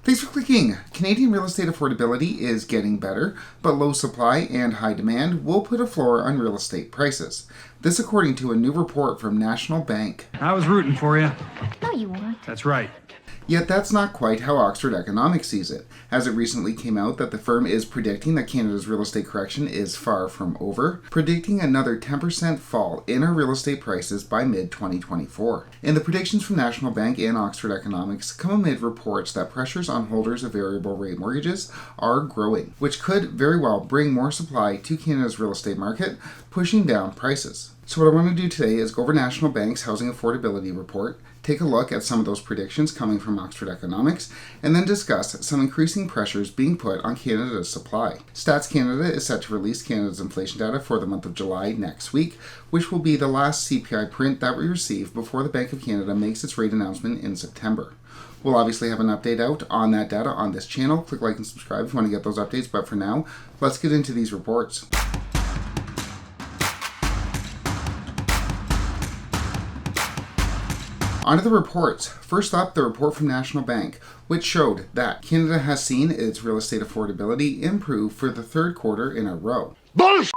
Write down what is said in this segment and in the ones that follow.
Thanks for clicking. Canadian real estate affordability is getting better, but low supply and high demand will put a floor on real estate prices. This according to a new report from National Bank. I was rooting for you. No, you weren't. That's right. Yet that's not quite how Oxford Economics sees it, as it recently came out that the firm is predicting that Canada's real estate correction is far from over, predicting another 10% fall in our real estate prices by mid-2024. And the predictions from National Bank and Oxford Economics come amid reports that pressures on holders of variable rate mortgages are growing, which could very well bring more supply to Canada's real estate market, pushing down prices. So what I want to do today is go over National Bank's Housing Affordability Report, take a look at some of those predictions coming from Oxford Economics, and then discuss some increasing pressures being put on Canada's supply. Stats Canada is set to release Canada's inflation data for the month of July next week, which will be the last CPI print that we receive before the Bank of Canada makes its rate announcement in September. We'll obviously have an update out on that data on this channel. Click like and subscribe if you want to get those updates, but for now, let's get into these reports. On to the reports. First up, the report from National Bank, which showed that Canada has seen its real estate affordability improve for the third quarter in a row. Bullshit!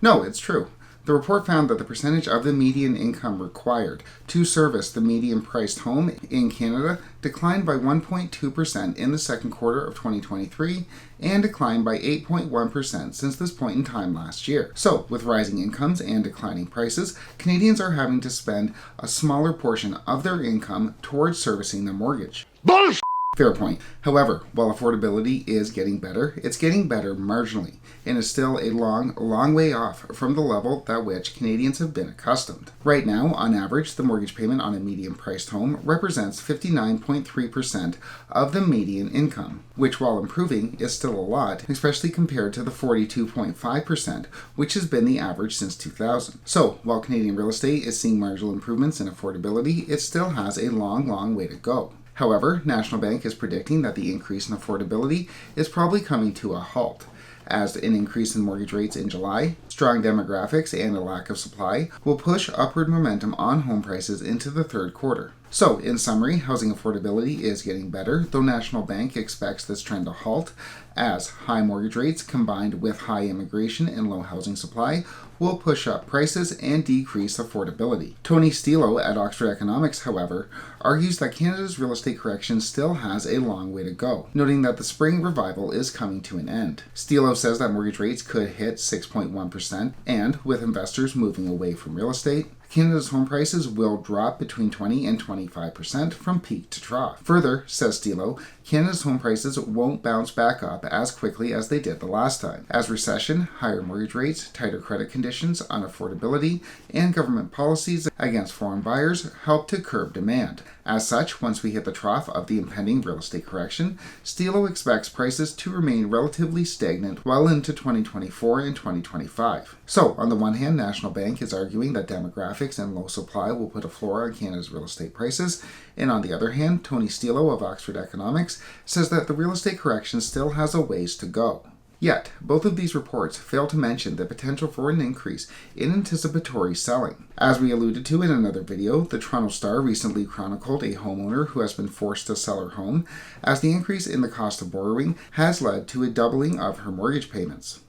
No, it's true. The report found that the percentage of the median income required to service the median-priced home in Canada declined by 1.2% in the second quarter of 2023 and declined by 8.1% since this point in time last year. So, with rising incomes and declining prices, Canadians are having to spend a smaller portion of their income towards servicing their mortgage. Bullshit! Fair point. However, while affordability is getting better, it's getting better marginally and is still a long way off from the level at which Canadians have been accustomed. Right now, on average, the mortgage payment on a median-priced home represents 59.3% of the median income, which while improving is still a lot, especially compared to the 42.5%, which has been the average since 2000. So, while Canadian real estate is seeing marginal improvements in affordability, it still has a long way to go. However, National Bank is predicting that the increase in affordability is probably coming to a halt, as an increase in mortgage rates in July, strong demographics, and a lack of supply will push upward momentum on home prices into the third quarter. So, in summary, housing affordability is getting better, though National Bank expects this trend to halt, as high mortgage rates combined with high immigration and low housing supply will push up prices and decrease affordability. Tony Stilo at Oxford Economics, however, argues that Canada's real estate correction still has a long way to go, noting that the spring revival is coming to an end. Stilo says that mortgage rates could hit 6.1%, and with investors moving away from real estate, Canada's home prices will drop between 20 and 25% from peak to trough. Further, says Stilo, Canada's home prices won't bounce back up as quickly as they did the last time, as recession, higher mortgage rates, tighter credit conditions, unaffordability, and government policies against foreign buyers help to curb demand. As such, once we hit the trough of the impending real estate correction, Stilo expects prices to remain relatively stagnant well into 2024 and 2025. So, on the one hand, National Bank is arguing that demographics and low supply will put a floor on Canada's real estate prices, and on the other hand, Tony Stilo of Oxford Economics says that the real estate correction still has a ways to go. Yet, both of these reports fail to mention the potential for an increase in anticipatory selling. As we alluded to in another video, the Toronto Star recently chronicled a homeowner who has been forced to sell her home as the increase in the cost of borrowing has led to a doubling of her mortgage payments.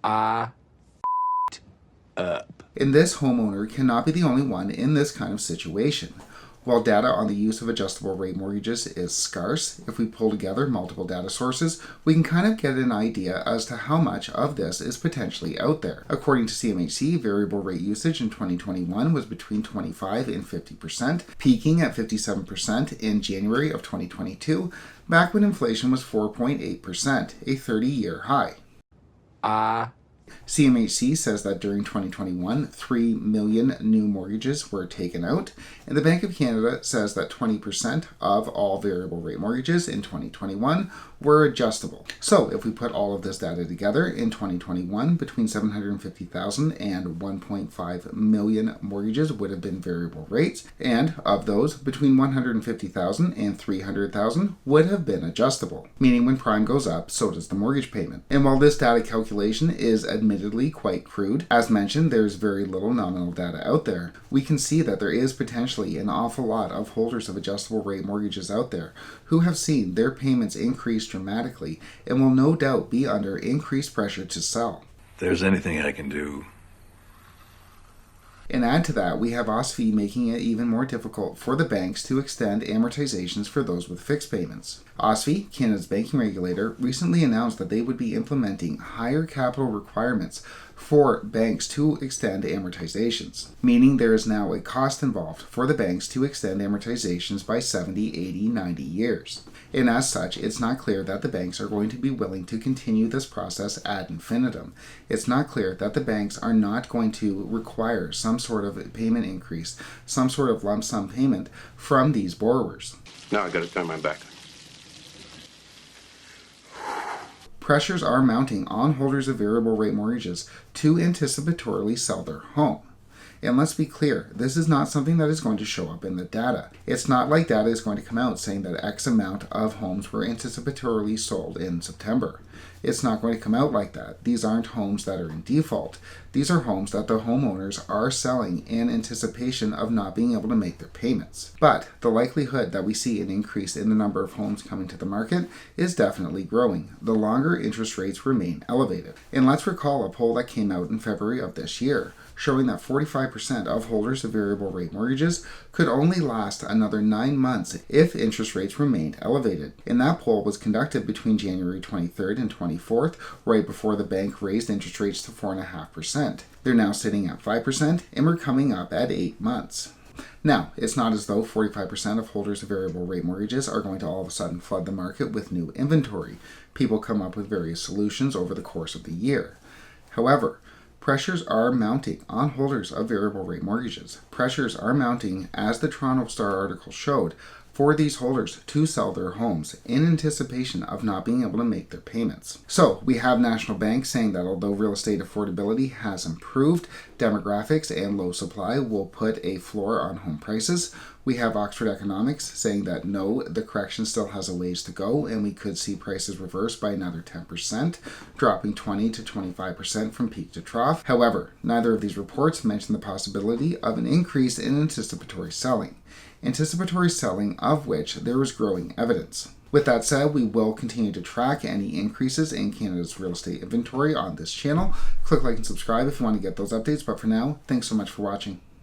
Up. And this homeowner cannot be the only one in this kind of situation. While data on the use of adjustable rate mortgages is scarce, if we pull together multiple data sources, we can kind of get an idea as to how much of this is potentially out there. According to CMHC, variable rate usage in 2021 was between 25 and 50%, peaking at 57% in January of 2022, back when inflation was 4.8%, a 30-year high. CMHC says that during 2021, 3 million new mortgages were taken out, and the Bank of Canada says that 20% of all variable rate mortgages in 2021 were adjustable. So if we put all of this data together, in 2021, between 750,000 and 1.5 million mortgages would have been variable rates, and of those, between 150,000 and 300,000 would have been adjustable, meaning when prime goes up, so does the mortgage payment. And while this data calculation is admittedly quite crude, as mentioned, there's very little nominal data out there, we can see that there is potentially an awful lot of holders of adjustable rate mortgages out there who have seen their payments increase dramatically and will no doubt be under increased pressure to sell. If there's anything I can do. And add to that, we have OSFI making it even more difficult for the banks to extend amortizations for those with fixed payments. OSFI, Canada's banking regulator, recently announced that they would be implementing higher capital requirements for banks to extend amortizations, meaning there is now a cost involved for the banks to extend amortizations by 70, 80, 90 years. And as such, it's not clear that the banks are going to be willing to continue this process ad infinitum. It's not clear that the banks are not going to require some sort of payment increase, some sort of lump sum payment from these borrowers. Now I got to turn my back. Pressures are mounting on holders of variable rate mortgages to anticipatorily sell their home. And let's be clear, this is not something that is going to show up in the data. It's not like data is going to come out saying that X amount of homes were anticipatorily sold in September. It's not going to come out like that. These aren't homes that are in default. These are homes that the homeowners are selling in anticipation of not being able to make their payments. But the likelihood that we see an increase in the number of homes coming to the market is definitely growing, the longer interest rates remain elevated. And let's recall a poll that came out in February of this year, showing that 45% of holders of variable rate mortgages could only last another 9 months if interest rates remained elevated. And that poll was conducted between January 23rd and 24th, right before the bank raised interest rates to 4.5%. They're now sitting at 5%, and we're coming up at 8 months. Now, it's not as though 45% of holders of variable rate mortgages are going to all of a sudden flood the market with new inventory. People come up with various solutions over the course of the year. However, pressures are mounting on holders of variable rate mortgages. Pressures are mounting, as the Toronto Star article showed, for these holders to sell their homes in anticipation of not being able to make their payments. So we have national banks saying that although real estate affordability has improved, demographics and low supply will put a floor on home prices. We have Oxford Economics saying that no, the correction still has a ways to go and we could see prices reverse by another 10%, dropping 20 to 25% from peak to trough. However, neither of these reports mention the possibility of an increase in anticipatory selling of which there is growing evidence. With that said, we will continue to track any increases in Canada's real estate inventory on this channel. Click like and subscribe if you want to get those updates, but for now, thanks so much for watching.